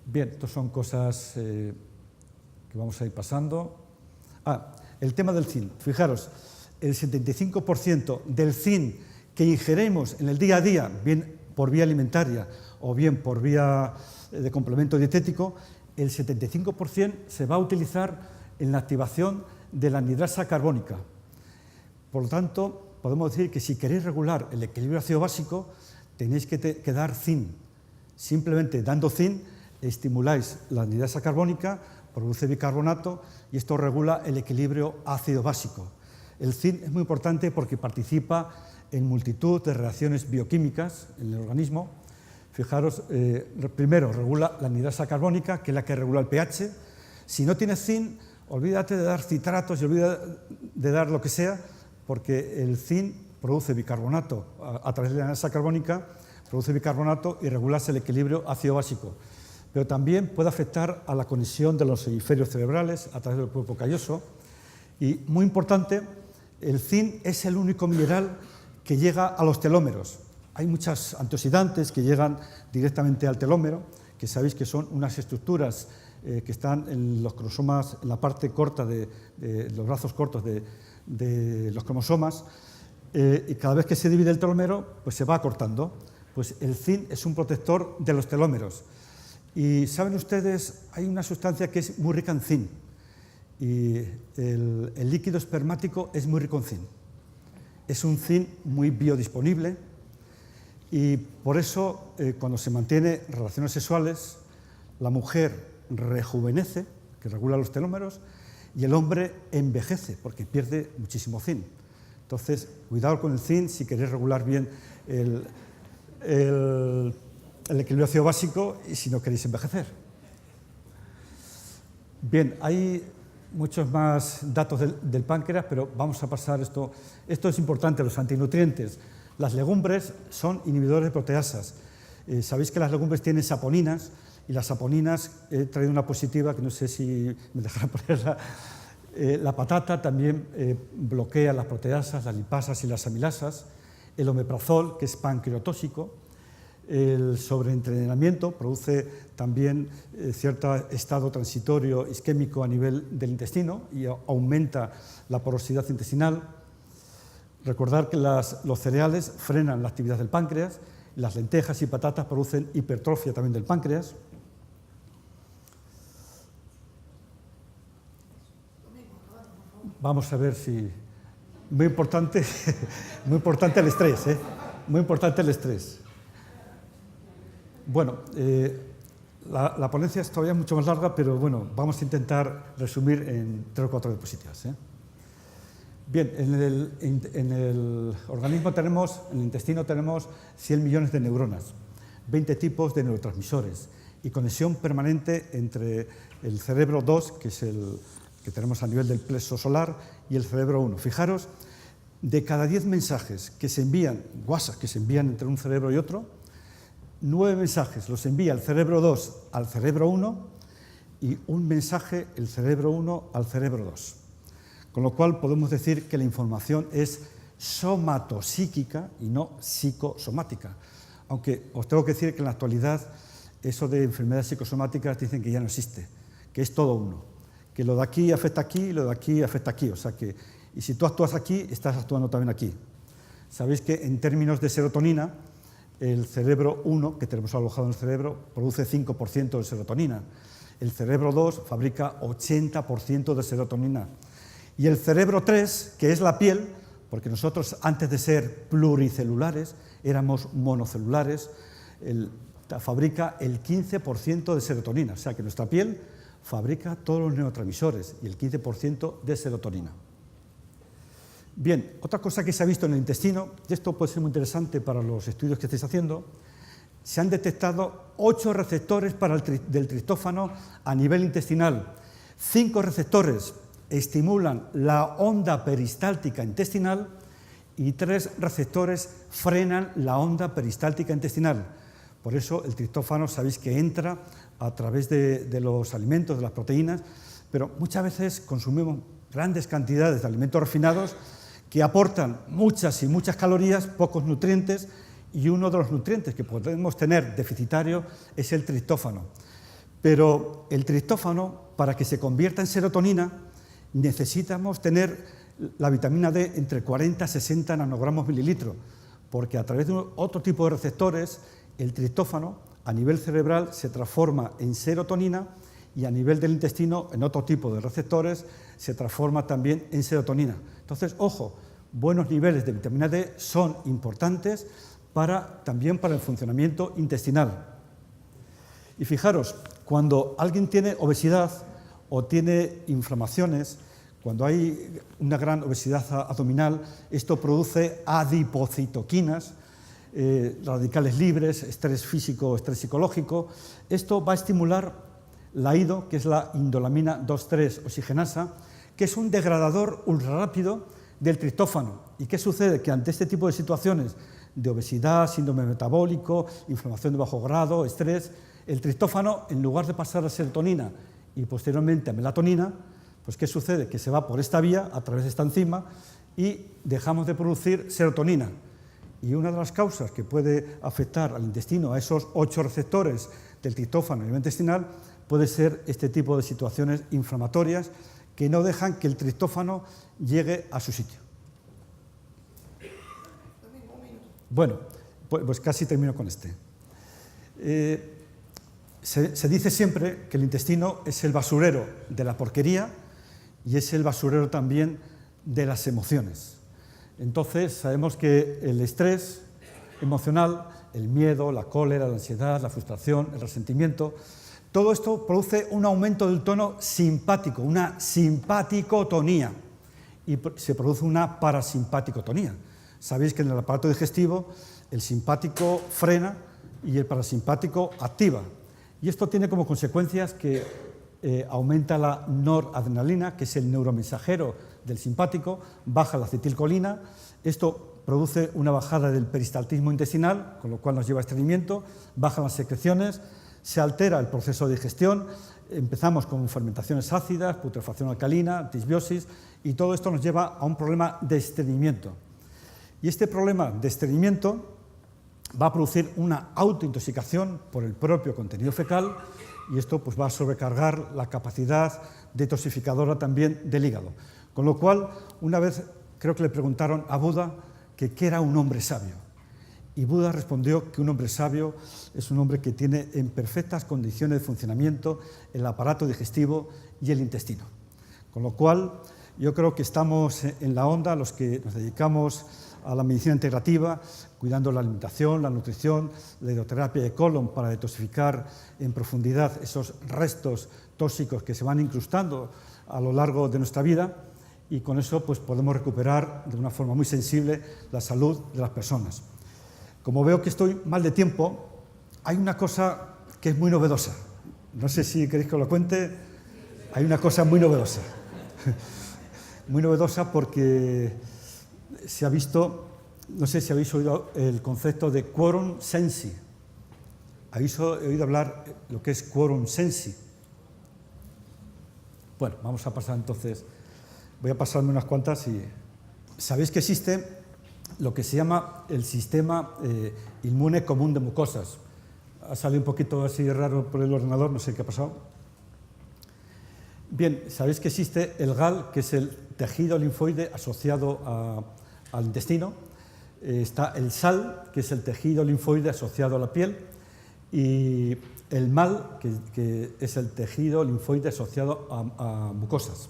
Bien, estas son cosas que vamos a ir pasando. El tema del zinc. Fijaros, el 75% del zinc que ingerimos en el día a día, bien por vía alimentaria o bien por vía de complemento dietético, el 75% se va a utilizar en la activación de la anhidrasa carbónica. Por lo tanto, podemos decir que si queréis regular el equilibrio ácido básico, tenéis que dar zinc. Simplemente dando zinc estimuláis la anhidrasa carbónica, produce bicarbonato y esto regula el equilibrio ácido básico. El zinc es muy importante porque participa en multitud de reacciones bioquímicas en el organismo. Fijaros, primero regula la anhidrasa carbónica, que es la que regula el pH. Si no tienes zinc, olvídate de dar citratos y olvídate de dar lo que sea, porque el zinc produce bicarbonato a través de la anhidrasa carbónica, produce bicarbonato y regula el equilibrio ácido básico. Pero también puede afectar a la conexión de los hemisferios cerebrales a través del cuerpo calloso. Y muy importante, el zinc es el único mineral que llega a los telómeros. Hay muchos antioxidantes que llegan directamente al telómero, que sabéis que son unas estructuras que están en los cromosomas, en la parte corta de los brazos cortos de los cromosomas, y cada vez que se divide el telómero, pues se va acortando. Pues el zinc es un protector de los telómeros. Y saben ustedes, hay una sustancia que es muy rica en zinc, y el líquido espermático es muy rico en zinc. Es un zinc muy biodisponible y por eso cuando se mantiene relaciones sexuales, la mujer rejuvenece, que regula los telómeros, y el hombre envejece porque pierde muchísimo zinc. Entonces, cuidado con el zinc si queréis regular bien el equilibrio ácido básico y si no queréis envejecer. Bien, hay muchos más datos del páncreas, pero vamos a pasar esto. Esto es importante, los antinutrientes. Las legumbres son inhibidores de proteasas. Sabéis que las legumbres tienen saponinas, y las saponinas, he traído una positiva que no sé si me dejará ponerla. La patata también bloquea las proteasas, las lipasas y las amilasas. El omeprazol, que es pancreotóxico. El sobreentrenamiento produce también cierto estado transitorio isquémico a nivel del intestino y aumenta la porosidad intestinal. Recordar que los cereales frenan la actividad del páncreas, las lentejas y patatas producen hipertrofia también del páncreas. Vamos a ver si... Muy importante el estrés, muy importante el estrés. Bueno, la ponencia es todavía mucho más larga, pero bueno, vamos a intentar resumir en 3 o 4 diapositivas. Bien, en el organismo tenemos, en el intestino tenemos 100 millones de neuronas, 20 tipos de neurotransmisores y conexión permanente entre el cerebro 2, que es el que tenemos a nivel del plexo solar, y el cerebro 1. Fijaros, de cada 10 mensajes que se envían, WhatsApp, que se envían entre un cerebro y otro, 9 mensajes los envía el cerebro 2 al cerebro 1 y un mensaje el cerebro 1 al cerebro 2. con lo cual podemos decir que la información es somatopsíquica y no psicosomática. Aunque os tengo que decir que en la actualidad eso de enfermedades psicosomáticas dicen que ya no existe, que es todo uno, que lo de aquí afecta aquí y lo de aquí afecta aquí. O sea que, y si tú actúas aquí, estás actuando también aquí. Sabéis que en términos de serotonina, el cerebro 1, que tenemos alojado en el cerebro, produce 5% de serotonina. El cerebro 2 fabrica 80% de serotonina. Y el cerebro 3, que es la piel, porque nosotros antes de ser pluricelulares éramos monocelulares, fabrica el 15% de serotonina. O sea que nuestra piel fabrica todos los neurotransmisores y el 15% de serotonina. Bien, otra cosa que se ha visto en el intestino, y esto puede ser muy interesante para los estudios que estáis haciendo, se han detectado 8 receptores del triptófano a nivel intestinal. 5 receptores estimulan la onda peristáltica intestinal y 3 receptores frenan la onda peristáltica intestinal. Por eso el triptófano sabéis que entra a través de los alimentos, de las proteínas, pero muchas veces consumimos grandes cantidades de alimentos refinados que aportan muchas y muchas calorías, pocos nutrientes, y uno de los nutrientes que podemos tener deficitario es el triptófano. Pero el triptófano, para que se convierta en serotonina, necesitamos tener la vitamina D entre 40 y 60 nanogramos mililitro, porque a través de otro tipo de receptores, el triptófano a nivel cerebral se transforma en serotonina y a nivel del intestino, en otro tipo de receptores, se transforma también en serotonina. Entonces, ojo, buenos niveles de vitamina D son importantes también para el funcionamiento intestinal. Y fijaros, cuando alguien tiene obesidad o tiene inflamaciones, cuando hay una gran obesidad abdominal, esto produce adipocitoquinas, radicales libres, estrés físico, estrés psicológico. Esto va a estimular la IDO, que es la indolamina 2,3 oxigenasa, que es un degradador ultrarrápido del triptófano. ¿Y qué sucede? Que ante este tipo de situaciones de obesidad, síndrome metabólico, inflamación de bajo grado, estrés, el triptófano, en lugar de pasar a serotonina y posteriormente a melatonina, pues ¿qué sucede? Que se va por esta vía, a través de esta enzima, y dejamos de producir serotonina. Y una de las causas que puede afectar al intestino, a esos 8 receptores del triptófano a nivel intestinal, puede ser este tipo de situaciones inflamatorias que no dejan que el triptófano llegue a su sitio. Bueno, pues casi termino con este. Se dice siempre que el intestino es el basurero de la porquería y es el basurero también de las emociones. Entonces, sabemos que el estrés emocional, el miedo, la cólera, la ansiedad, la frustración, el resentimiento, todo esto produce un aumento del tono simpático, una simpaticotonía, y se produce una parasimpaticotonía. Sabéis que en el aparato digestivo el simpático frena y el parasimpático activa. Y esto tiene como consecuencias que aumenta la noradrenalina, que es el neuromensajero del simpático, baja la acetilcolina. Esto produce una bajada del peristaltismo intestinal, con lo cual nos lleva a estreñimiento, bajan las secreciones, se altera el proceso de digestión, empezamos con fermentaciones ácidas, putrefacción alcalina, disbiosis, y todo esto nos lleva a un problema de estreñimiento. Y este problema de estreñimiento va a producir una autointoxicación por el propio contenido fecal, y esto pues, va a sobrecargar la capacidad detoxificadora también del hígado. Con lo cual, una vez creo que le preguntaron a Buda que qué era un hombre sabio. Y Buda respondió que un hombre sabio es un hombre que tiene en perfectas condiciones de funcionamiento el aparato digestivo y el intestino. Con lo cual, yo creo que estamos en la onda los que nos dedicamos a la medicina integrativa, cuidando la alimentación, la nutrición, la hidroterapia de colon para detoxificar en profundidad esos restos tóxicos que se van incrustando a lo largo de nuestra vida, y con eso pues, podemos recuperar de una forma muy sensible la salud de las personas. Como veo que estoy mal de tiempo, hay una cosa que es muy novedosa. No sé si queréis que os lo cuente. Hay una cosa muy novedosa. Muy novedosa porque se ha visto, no sé si habéis oído el concepto de quorum sensi. ¿Habéis oído hablar lo que es quorum sensi? Bueno, vamos a pasar entonces Voy a pasarme unas cuantas y... Sabéis que existe lo que se llama el sistema inmune común de mucosas. Ha salido un poquito así raro por el ordenador, no sé qué ha pasado. Bien, sabéis que existe el GAL, que es el tejido linfoide asociado al intestino. Está el SAL, que es el tejido linfoide asociado a la piel. Y el MAL, que es el tejido linfoide asociado a mucosas.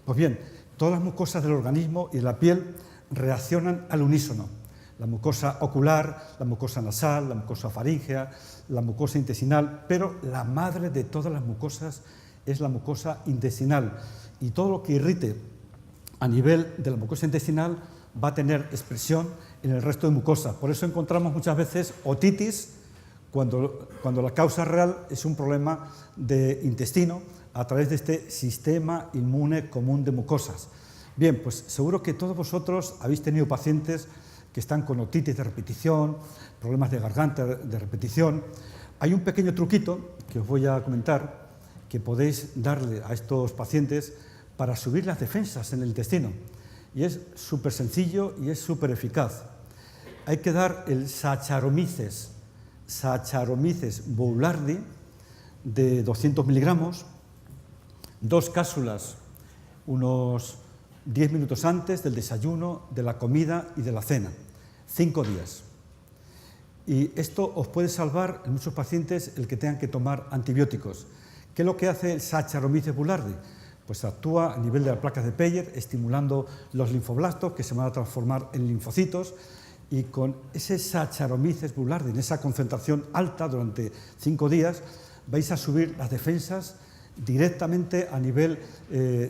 Pues bien, todas las mucosas del organismo y de la piel reaccionan al unísono. La mucosa ocular, la mucosa nasal, la mucosa faríngea, la mucosa intestinal, pero la madre de todas las mucosas es la mucosa intestinal. Y todo lo que irrite a nivel de la mucosa intestinal va a tener expresión en el resto de mucosas. Por eso encontramos muchas veces otitis cuando la causa real es un problema de intestino a través de este sistema inmune común de mucosas. Bien, pues seguro que todos vosotros habéis tenido pacientes que están con otitis de repetición, problemas de garganta de repetición. Hay un pequeño truquito que os voy a comentar que podéis darle a estos pacientes para subir las defensas en el intestino. Y es súper sencillo y es súper eficaz. Hay que dar el Saccharomyces boulardii de 200 miligramos, 2 cápsulas unos 10 minutos antes del desayuno, de la comida y de la cena, 5 días. Y esto os puede salvar en muchos pacientes el que tengan que tomar antibióticos. ¿Qué es lo que hace el Saccharomyces boulardii? Pues actúa a nivel de las placas de Peyer, estimulando los linfoblastos que se van a transformar en linfocitos, y con ese Saccharomyces boulardii, en esa concentración alta durante 5 días, vais a subir las defensas directamente a nivel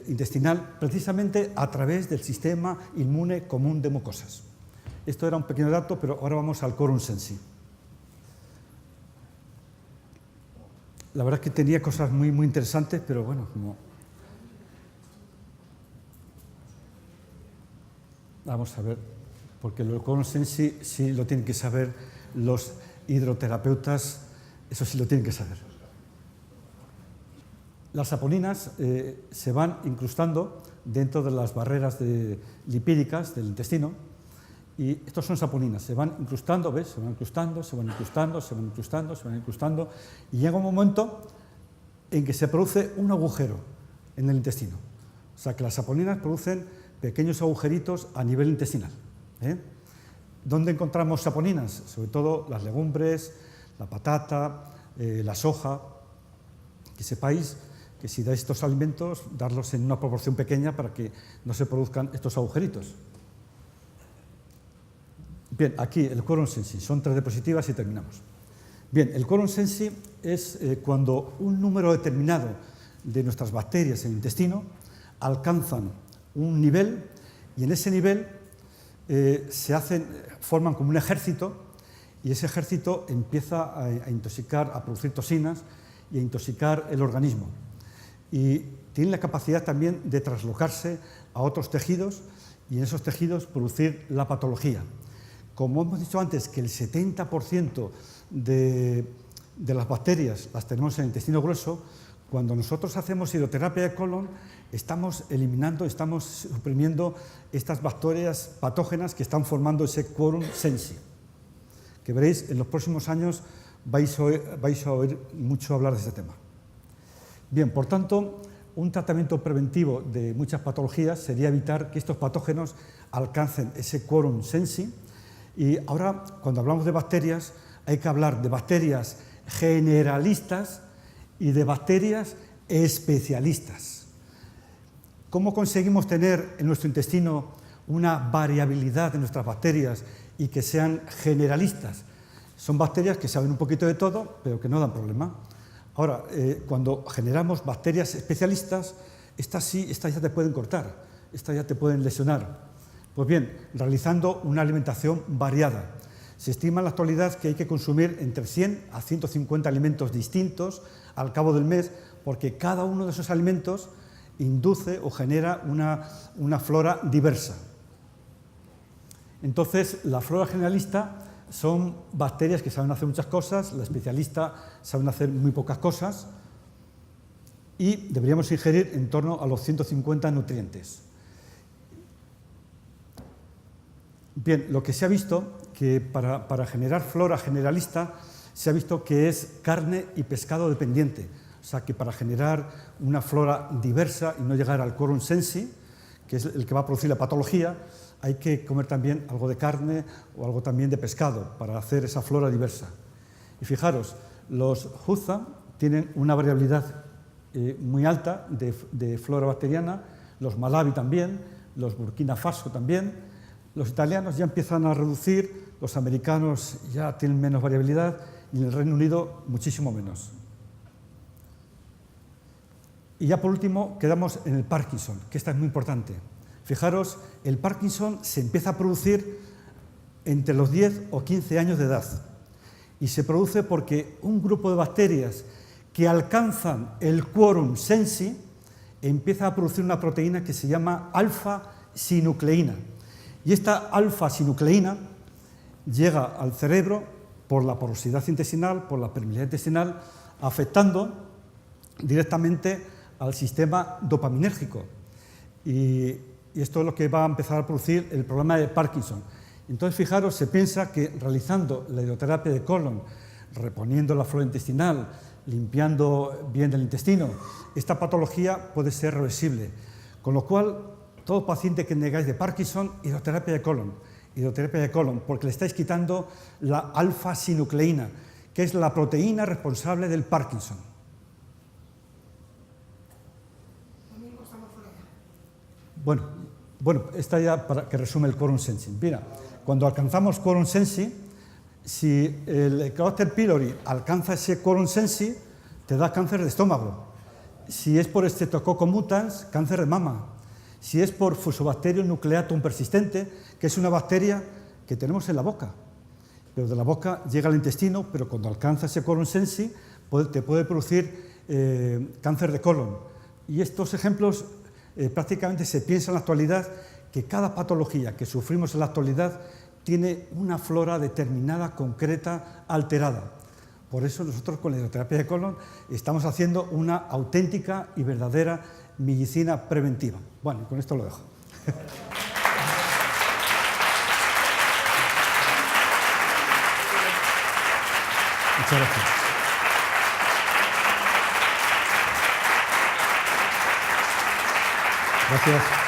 intestinal, precisamente a través del sistema inmune común de mucosas. Esto era un pequeño dato, pero ahora vamos al quorum sensi. La verdad es que tenía cosas muy interesantes, pero bueno, como... Vamos a ver, porque el quorum sensi sí lo tienen que saber los hidroterapeutas, eso sí lo tienen que saber. Las saponinas se van incrustando dentro de las barreras lipídicas del intestino, y estos son saponinas, se van incrustando, ¿ves? Se van incrustando, se van incrustando, se van incrustando, se van incrustando, y llega un momento en que se produce un agujero en el intestino. O sea, que las saponinas producen pequeños agujeritos a nivel intestinal. ¿Dónde encontramos saponinas? Sobre todo las legumbres, la patata, la soja. Que sepáis que si dais estos alimentos, darlos en una proporción pequeña para que no se produzcan estos agujeritos. Bien, aquí el quorum sensi, son 3 diapositivas y terminamos. Bien, el quorum sensi es cuando un número determinado de nuestras bacterias en el intestino alcanzan un nivel, y en ese nivel forman como un ejército, y ese ejército empieza a intoxicar, a producir toxinas y a intoxicar el organismo. Y tienen la capacidad también de traslocarse a otros tejidos y en esos tejidos producir la patología. Como hemos dicho antes, que el 70% de las bacterias las tenemos en el intestino grueso, cuando nosotros hacemos hidroterapia de colon, estamos eliminando, estamos suprimiendo estas bacterias patógenas que están formando ese quorum sensi, que veréis en los próximos años vais a oír mucho hablar de este tema. Bien, por tanto, un tratamiento preventivo de muchas patologías sería evitar que estos patógenos alcancen ese quorum sensi. Y ahora, cuando hablamos de bacterias, hay que hablar de bacterias generalistas y de bacterias especialistas. ¿Cómo conseguimos tener en nuestro intestino una variabilidad de nuestras bacterias y que sean generalistas? Son bacterias que saben un poquito de todo, pero que no dan problema. Ahora, cuando generamos bacterias especialistas, estas ya te pueden cortar, estas ya te pueden lesionar. Pues bien, realizando una alimentación variada. Se estima en la actualidad que hay que consumir entre 100 a 150 alimentos distintos al cabo del mes, porque cada uno de esos alimentos induce o genera una flora diversa. Entonces, la flora generalista son bacterias que saben hacer muchas cosas, la especialista saben hacer muy pocas cosas, y deberíamos ingerir en torno a los 150 nutrientes. Bien, lo que se ha visto, que para generar flora generalista, se ha visto que es carne y pescado dependiente. O sea, que para generar una flora diversa y no llegar al quorum sensi, que es el que va a producir la patología, hay que comer también algo de carne o algo también de pescado para hacer esa flora diversa. Y fijaros, los Huza tienen una variabilidad muy alta de flora bacteriana, los Malawi también, los Burkina Faso también. Los italianos ya empiezan a reducir, los americanos ya tienen menos variabilidad y en el Reino Unido muchísimo menos. Y ya por último quedamos en el Parkinson, que esta es muy importante. Fijaros, el Parkinson se empieza a producir entre los 10 o 15 años de edad y se produce porque un grupo de bacterias que alcanzan el quorum sensi empieza a producir una proteína que se llama alfa-sinucleína. Y esta alfa-sinucleína llega al cerebro por la porosidad intestinal, por la permeabilidad intestinal, afectando directamente al sistema dopaminérgico. Y esto es lo que va a empezar a producir el problema de Parkinson. Entonces, fijaros, se piensa que realizando la hidroterapia de colon, reponiendo la flora intestinal, limpiando bien el intestino, esta patología puede ser reversible. Con lo cual, todo paciente que negáis de Parkinson, hidroterapia de colon, porque le estáis quitando la alfa-sinucleína, que es la proteína responsable del Parkinson. Bueno, esta ya para que resume el quorum sensi. Mira, cuando alcanzamos quorum sensi, si el Helicobacter pylori alcanza ese quorum sensi, te da cáncer de estómago. Si es por Streptococcus mutans, cáncer de mama. Si es por Fusobacterium nucleatum persistente, que es una bacteria que tenemos en la boca, pero de la boca llega al intestino, pero cuando alcanza ese quorum sensi te puede producir cáncer de colon. Y estos ejemplos prácticamente se piensa en la actualidad que cada patología que sufrimos en la actualidad tiene una flora determinada, concreta, alterada. Por eso nosotros con la hidroterapia de colon estamos haciendo una auténtica y verdadera medicina preventiva. Bueno, con esto lo dejo. Muchas gracias. Gracias.